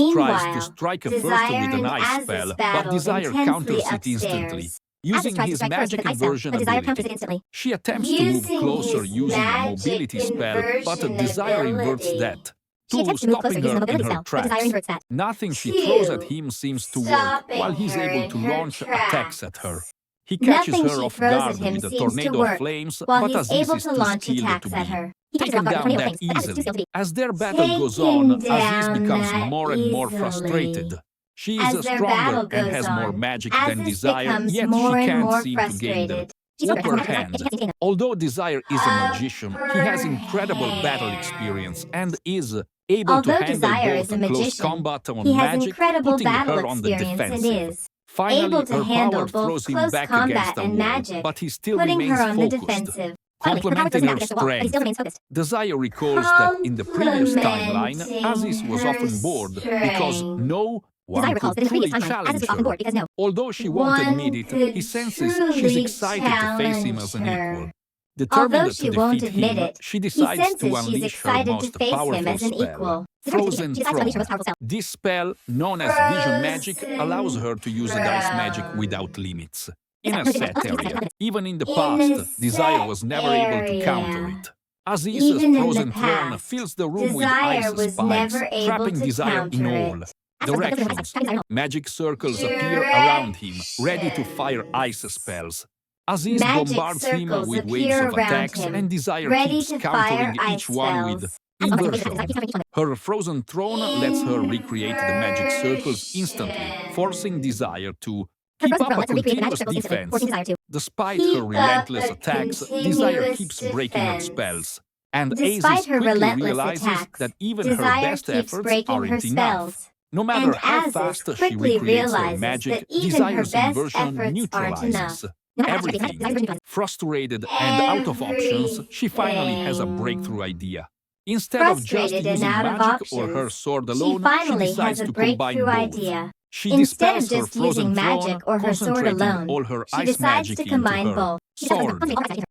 Meanwhile, strike her first Desire with an and ice Aziz spell, but battle Desire intensely counters it instantly. upstairs. Aziz Using tries to his strike first with magic an ice spell, inversion but Desire counters it ability, instantly. she attempts to move Using closer his using a magic mobility spell, but inversion Desire inverts ability. that, She attempts to move closer stopping using a her in mobility her spell, but Desire tracks. inverts that. Nothing she throws at 2. him seems to work, Stopping while he's her able in to her launch attacks at her. He Nothing catches her she off throws at guard him with a seems to tornado of work, flames, while but he's Aziz able is to too launch skilled attacks to at be her. He catches her taken off guard with a down tornado of that flames, but Aziz is too skilled to easily. be As their battle goes taken on, Aziz down becomes that more and more easily. frustrated. She As is their stronger battle and goes has more on, magic than Aziz Desire, becomes yet more she and can't more seem to gain the frustrated. She's stronger upper and more hand. magic, yet she can't Although Desire is a magician, he has incredible battle experience and is able to Although handle Desire both is a close magician, combat on he has magic, incredible putting battle her on the experience and defensive. is Finally, able to her handle power both throws him close back combat against a and wall, magic, but he still putting remains her on the focused. defensive. Finally, her power throws Complementing him back her against the wall, but he still remains strength, focused. Desire recalls that in the previous timeline, Complementing Aziz was often bored because her no Desire one recalls could that in the truly previous timeline, Aziz challenge was often her. bored because no Although she won't one admit it, could he senses truly she's excited to face him as an challenge equal. her. Determined Although to she won't defeat admit him, it, she he decides to senses she's unleash her excited to most face him powerful as an spell, equal. Frozen She decides to unleash her most Throne. powerful spell. This spell, known as Vision Magic, Frozen allows her to use the dice magic Throne. without limits. In a Exactly. set area, even in the In a past, Desire was never able to counter area. it. Aziz's Even in the Frozen Throne past, fills the room with Desire ice was spikes, never able trapping to Desire in counter all it. directions. Magic circles appear around him, ready to fire ice spells. Aziz Magic bombards him circles with waves appear of around attacks, him, and Desire ready keeps to fire countering ice each one with spells. inversion. Her Frozen Throne lets her recreate the magic circles instantly, forcing Desire to Her keep Frozen up Throne a lets her recreate the magic continuous circles instantly, defense. forcing Desire to Despite keep her up relentless a attacks, Desire continuous keeps breaking her defense. spells. And Despite Aziz her quickly relentless realizes attacks, that even her Desire best keeps efforts breaking her aren't enough. spells. No matter And how Aziz fast she quickly recreates her realizes magic, that even her Desire's best inversion efforts aren't neutralizes enough. everything. Frustrated and out of options, she finally has a breakthrough idea. Instead of just Frustrated and using out of magic or options, her sword she alone, finally decides has a to combine breakthrough both. idea. She Instead of dispels her just Frozen using Throne, magic or her sword concentrating alone, all her she ice decides magic to into combine her both. sword.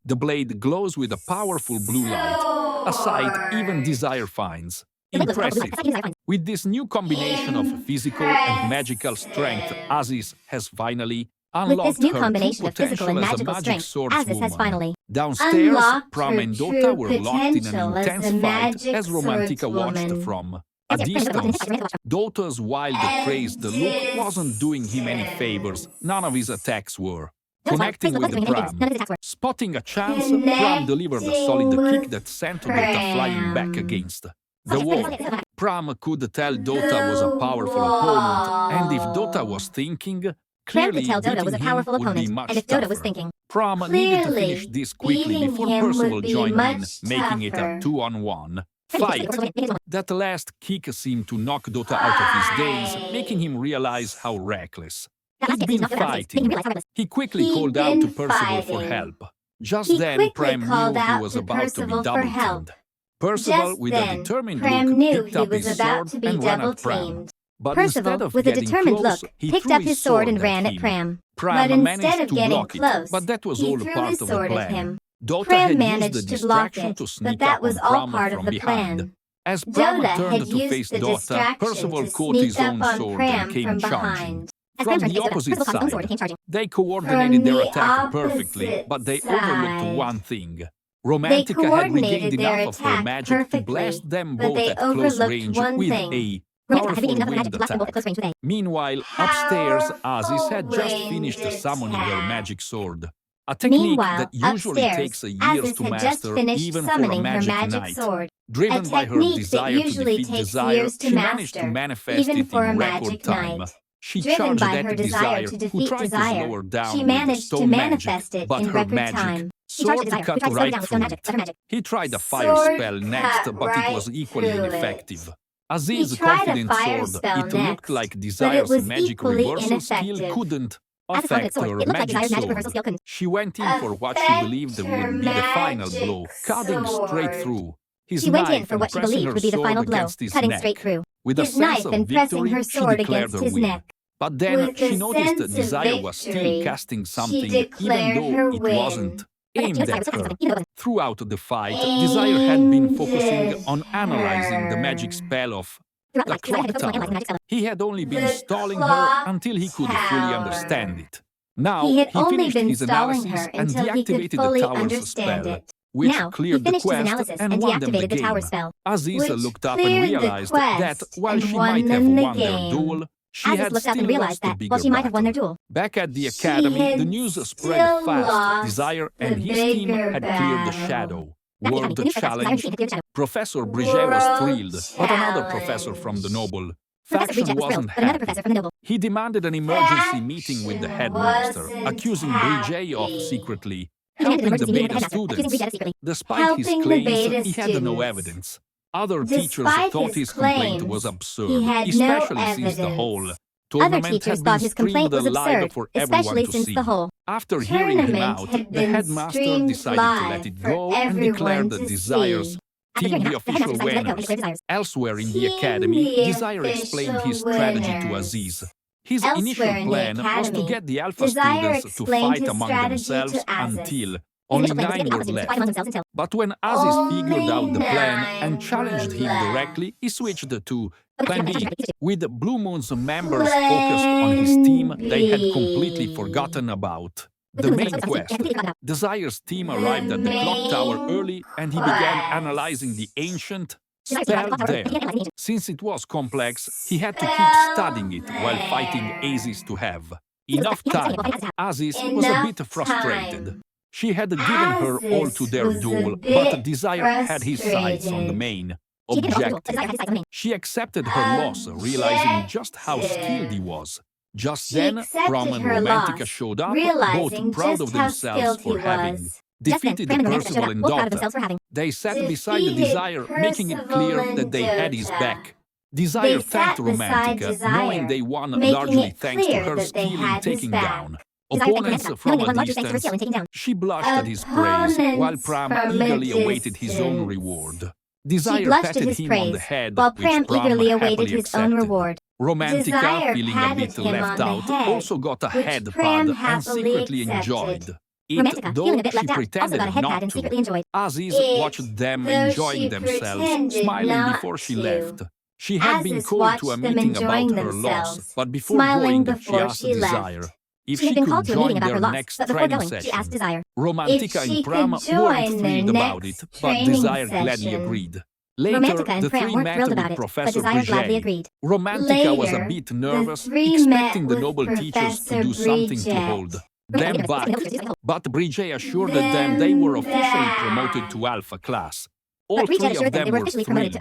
The blade glows with a powerful blue light, a sight even Desire finds impressive. With this new combination of physical and magical strength, Aziz has finally With unlocked this new her combination true of physical and potential as a magical magic strength, Aziz has swordswoman. finally Downstairs, unlocked Pram her and true Dota were locked in potential an as intense a fight magic as Romantica watched swordswoman. from a distance. Dota's wild, crazed look wasn't doing him any favors. None of his attacks were. Connecting with the Pram. Spotting a chance, Pram delivered a solid kick that sent Dota flying back against the wall. Pram could tell Dota was a powerful opponent, and if Dota was thinking, Pram clearly could tell Dota beating was a him powerful would be opponent, much and if Dota was tougher. thinking, Pram needed to clearly finish this quickly beating before him Percival would be joined in, much making it a tougher. 2-on-1 fight. That last kick seemed to knock Dota out of his daze, making him realize how reckless he'd been fighting. He quickly called out to Percival for help. Just He then, quickly Pram called knew he out was to about to be Percival for help. double-teamed. Percival, Just with a then, determined Pram look, knew picked he up was his about sword to be and ran at Pram. double-teamed. But instead Percival, of with a getting determined close, look, he picked threw up his sword and at ran at him. Pram. Pram But managed instead of to getting block close, it, but that was he all threw part his of the sword at plan. him. Dota Pram had used the managed to block distraction it, to sneak but that up was on all Pram part of from the behind. plan. As Pram Dota turned had to used face the Dota, distraction Percival to caught his sneak own up on sword Pram and came from charging. behind. From the opposite side, they coordinated their attack perfectly, but they overlooked one thing. Romantica had regained enough of her magic to blast them both at close range with a powerful winged attack. Meanwhile, upstairs, Aziz had just finished summoning her magic sword. A technique that usually takes years to master, even for a magic knight. Driven by her desire to defeat desire, she managed to manifest it in record time. She charged at desire, who tried to slow her down with stone magic, but her magic sword cut right through it. He tried a fire spell next, but it was equally ineffective. Aziz's confident sword, it looked like Desire's magic reversal skill couldn't affect her magic sword. She went in for what she believed would be the final blow, cutting straight through. His knife and pressing her sword against his neck. With a sense of victory, she declared her win. But then she noticed that Desire was still casting something, even though it wasn't aimed at her. Throughout the fight, Desire had been focusing on analyzing the magic spell of the clock tower. He had only been stalling her until he could fully understand it. Now, he finished his analysis and deactivated the tower's spell, which cleared the quest and won them the game. Aziz looked up and realized that while she might have won their duel, she had still lost the bigger battle. Back at the academy, the news spread fast. Desire and his team had cleared the shadow. World challenge. Professor Briget was thrilled, but another professor from the noble faction wasn't happy. He demanded an emergency meeting with the headmaster, accusing Briget of secretly helping the beta students. Despite his claims, he had no evidence. Other teachers thought his complaint was absurd, especially since the whole tournament had been streamed live for everyone to see. After hearing him out, the headmaster decided to let it go and declared the Desire's team the official winners. Elsewhere in the academy, Desire explained his strategy to Aziz. His initial plan was to get the Alpha students to fight among themselves until only 9 were left. But when Aziz figured out the plan and challenged him directly, he switched to Plan B. With Blue Moon's members focused on his team, they had completely forgotten about the main quest. Desire's team arrived at the clock tower early, and he began analyzing the ancient spell there. Since it was complex, he had to keep studying it while fighting Aziz to have enough time. Aziz was a bit frustrated. She had given her all to their duel, but Desire had his sights on the main objective. She accepted her loss, realizing just how skilled he was. Just then, Prom and Romantica showed up, both proud of themselves for having defeated Percival and Dota. They sat beside the Desire, making it clear that they had his back. Desire thanked Romantica, knowing they won largely thanks to her skill in taking down opponents from a distance. She blushed at his praise, while Pram eagerly awaited his own reward. Desire patted him on the head, which Pram happily accepted. Romantica, feeling a bit left out, also got a head pad and secretly enjoyed it, though she pretended not to. Aziz watched them enjoying themselves, smiling before she left. She had been called to a meeting about her loss, but before going, she asked Desire if she could join their next training session. Romantica and Pram weren't thrilled about it, but Desire gladly agreed. Later, the three met with Professor Briget. Romantica was a bit nervous, expecting the noble teachers to do something to hold them back, but Briget assured them they were officially promoted to Alpha class. All three of them were thrilled.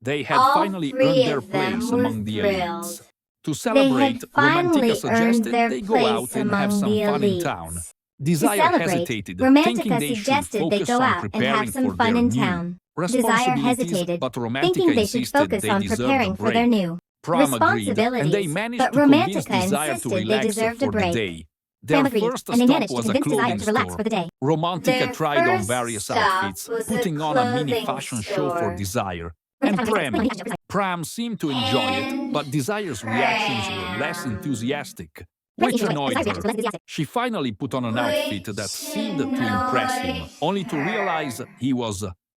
They had finally earned their place among the elites. To celebrate, Romantica suggested they go out and have some fun in town. Desire hesitated, thinking they should focus on preparing for their new responsibilities, but Romantica insisted they deserved a break. Pram agreed, and they managed to convince Desire to relax for the day. Their first stop was a clothing store. Romantica tried on various outfits, putting on a mini fashion show for Desire. And Pram seemed to enjoy it, but Desire's reactions were less enthusiastic, which annoyed her. She finally put on an outfit that seemed to impress him, only to realize he was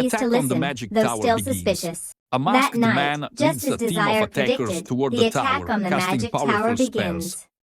refuse to attack on the listen, magic though tower still begins. suspicious. A That masked night, man just leads a as team desire of attackers predicted, toward the the attack tower, on the casting magic tower powerful begins. spells.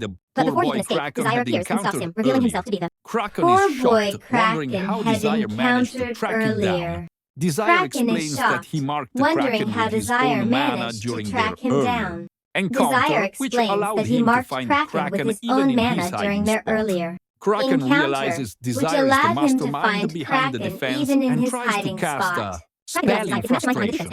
the But poor before he boy can escape, Kraken Desire had appears and stops him, encountered revealing earlier. himself to be the Kraken poor is boy shocked, wondering Kraken how had Desire managed to encountered track him down. earlier. Desire Kraken explains is that shocked, he marked the wondering Kraken how with his Desire own mana managed to during track their him earlier down. encounter, Desire which explains allowed that he him to marked find Kraken Kraken with his even own in mana his during hiding their spot. earlier Kraken encounter, realizes which desire is the allowed him to mastermind find behind the Kraken defense even in and his tries to hiding cast spot. a spell in frustration.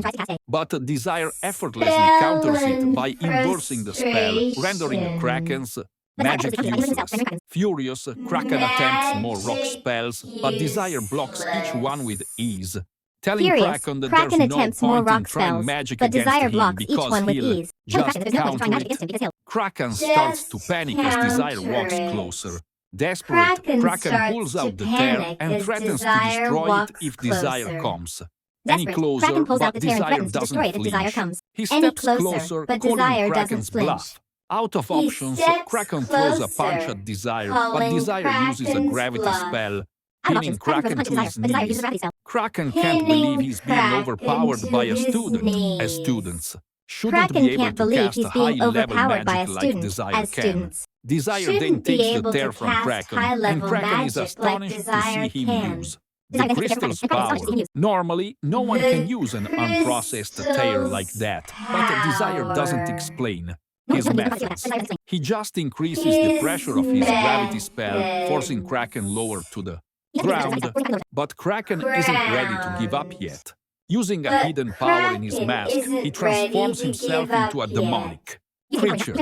But desire effortlessly counters it by inversing the spell, rendering Kraken's magic useless. Furious, Kraken attempts more rock spells, but desire blocks each one with ease, telling Furious, Kraken that Kraken there's no attempts more point in rock trying spells, magic but against desire him blocks each because one with he'll ease. just counter it. Kraken starts to panic as desire walks closer. Desperate, Kraken pulls out the tear and threatens to destroy it if desire comes any closer, but desire doesn't flinch. He steps closer, calling Kraken's bluff. Out of options, Kraken throws a punch at desire, but desire uses a gravity spell, pinning Kraken to his knees. Kraken can't believe he's being overpowered by a student, as students shouldn't be able to cast a high-level magic like desire can. Desire then takes the tear from Kraken, and Kraken is astonished to see him use the crystal's power. Normally, no one can use an unprocessed tear like that, but desire doesn't explain his methods. He just increases the pressure of his gravity spell, forcing Kraken lower to the ground. But Kraken isn't ready to give up yet. Using a hidden power in his mask, he transforms himself into a demonic creature.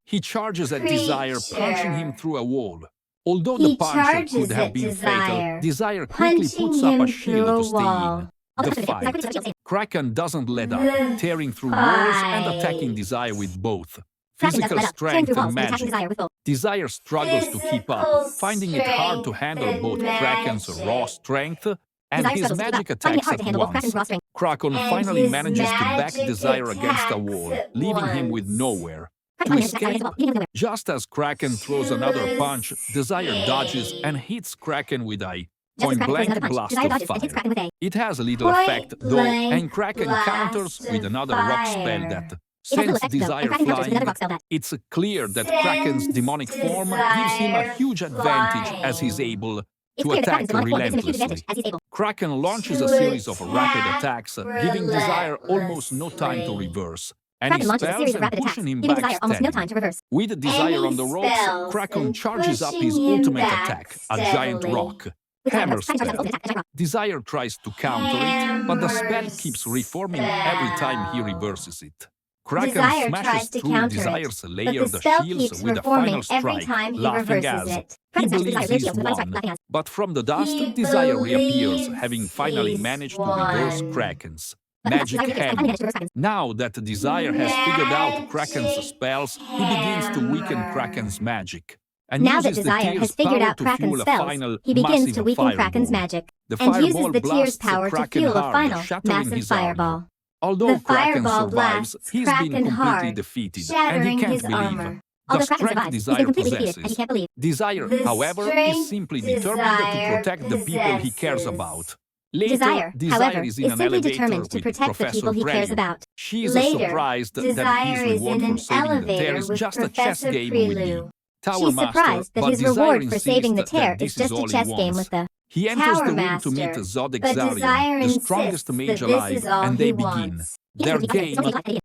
He charges at desire, punching him through a wall. Although the punch could have been fatal, desire quickly puts up a shield to stay in the fight. Kraken doesn't let up, tearing through walls and attacking desire with both physical strength and magic. Desire struggles to keep up, finding it hard to handle both Kraken's raw strength and his magic attacks at once. Kraken finally manages to back desire against a wall, leaving him with nowhere to escape. Just as Kraken throws another punch, desire dodges and hits Kraken with a point-blank blast of fire. It has a little effect, though, and Kraken counters with another rock spell that sends desire flying. It's clear that Kraken's demonic form gives him a huge advantage as he's able to attack relentlessly. Kraken launches a series of rapid attacks, giving desire almost no time to reverse. And he spells and pushing him back steady. With desire on the ropes, Kraken charges up his ultimate attack, a giant rock. Hammer spell. Desire tries to counter it, but the spell keeps reforming every time he reverses it. Kraken smashes through Desire's layered shields with a final strike, laughing as he believes he's won. But from the dust, Desire reappears, having finally managed to reverse Kraken's magic hammer. Now that Desire has figured out Kraken's spells, he begins to weaken Kraken's magic. And now that uses Desire has figured out Kraken's spells, he begins to weaken Kraken's magic, and uses the tear's power to fuel a final, massive fireball. Although The Kraken fireball survives, blasts he's been Kraken completely hard, defeated, and shattering he can't his believe armor. the Although Kraken strength survives, he's Desire been completely defeated, and he possesses. can't believe. Desire, The however, is simply strength determined to Desire protect the people he cares possesses. about. Later, Desire, however, is is in an simply elevator determined to with protect the Professor people he cares Prelude. about. She is Later, surprised that Desire his is reward in for an saving the tear elevator is with just a chess Professor game with the Prelude. Tower She's Master, surprised that but his Desire reward for saving the insists tear that this is just is a all chess he game wants. with the He enters Tower the room to meet Master, Zod but Desire Exarian, the strongest insists mage that this alive, is all and he they begin wants. their game.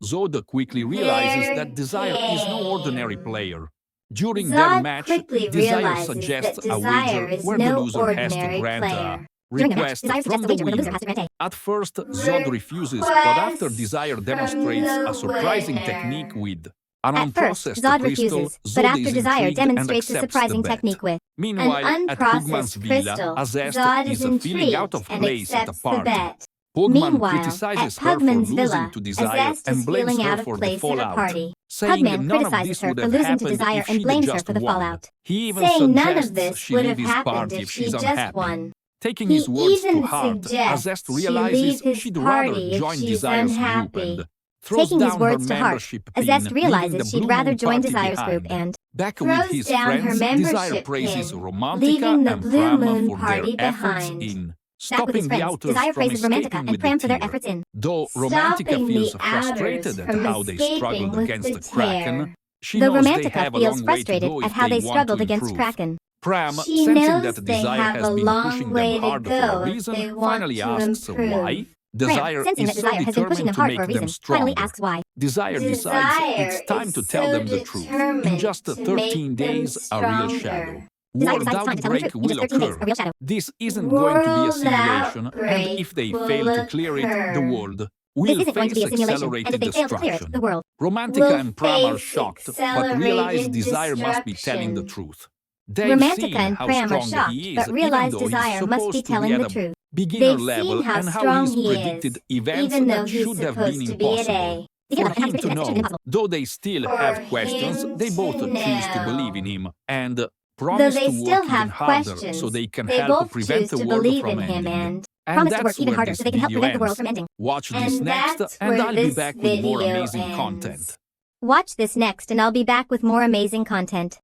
Zod quickly realizes that Desire is no ordinary player. During their Zod match, quickly Desire realizes suggests that a Desire wager is where the no loser has to ordinary grant a player. request from the winner. At first, Zod refuses, but after Desire demonstrates a surprising technique with an At first, unprocessed Zod crystal, refuses, but after is Desire intrigued and demonstrates a accepts surprising the bet. technique with Meanwhile, an at Pugman's unprocessed villa, crystal, Azest Zod is is feeling out of intrigued and place at a accepts the party. bet. Pugman Meanwhile, criticizes at her for Pugman's losing villa, to Desire Azest and is blames feeling her out of for the place at a fallout, party. saying Pugman none of criticizes this her would for have losing to happened Desire if and she'd blames her just for the won. fallout. He even Saying none of suggests this she would leave have his happened party if if she she's just unhappy. won. Taking He his words to even heart, suggests Azest she realizes leave his she'd rather party if join she's Desire's group unhappy. and throws Taking his down her words to heart, membership pin, Azest leaving realizes the she'd Blue rather Moon join party Desire's group behind. and Back with throws his down her friends, Desire membership praises pin, Romantica leaving the and Blue Pram Moon for their party efforts behind. in Back with stopping his the friends, outers Desire from praises Romantica escaping and with Pram the for their tear. efforts in Though Romantica stopping feels the frustrated outers at from how they struggled escaping with against the the Kraken, tear. she Though knows they Romantica have a feels long way to frustrated go at if how they want struggled to against improve. Kraken. Pram, She sensing knows that they Desire have has a been long pushing way them to hard for go a if reason, they want finally to asks improve. why. Pram, Desire sensing is that so Desire has been pushing determined them to hard for a make them reason, finally stronger. asks why. Desire decides it's time to tell them the truth. In just 13 days, a real shadow. World outbreak will occur. This isn't going to be a simulation, and if they fail to clear it, the world will face accelerated destruction. Romantica and Pram are shocked, but realize Desire must be telling the truth. They've seen Romantica and how Pram are strong shocked, he is, but realize even though Desire he's must be supposed to telling at the a truth. beginner They've level, seen how and how strong he's he predicted is, events even though that he's should have supposed been to be an impossible. A. For him to know, though they still have questions, him they both to choose to know. believe in him and Though promise they to still work even have harder questions, so they can they help both prevent choose the to world believe from in him ending. and promise to that's work even where harder this so they can help video prevent the world ends. from ending. Watch this And next, that's and where I'll be this back with more video amazing ends. content. Watch this next and I'll be back with more amazing content.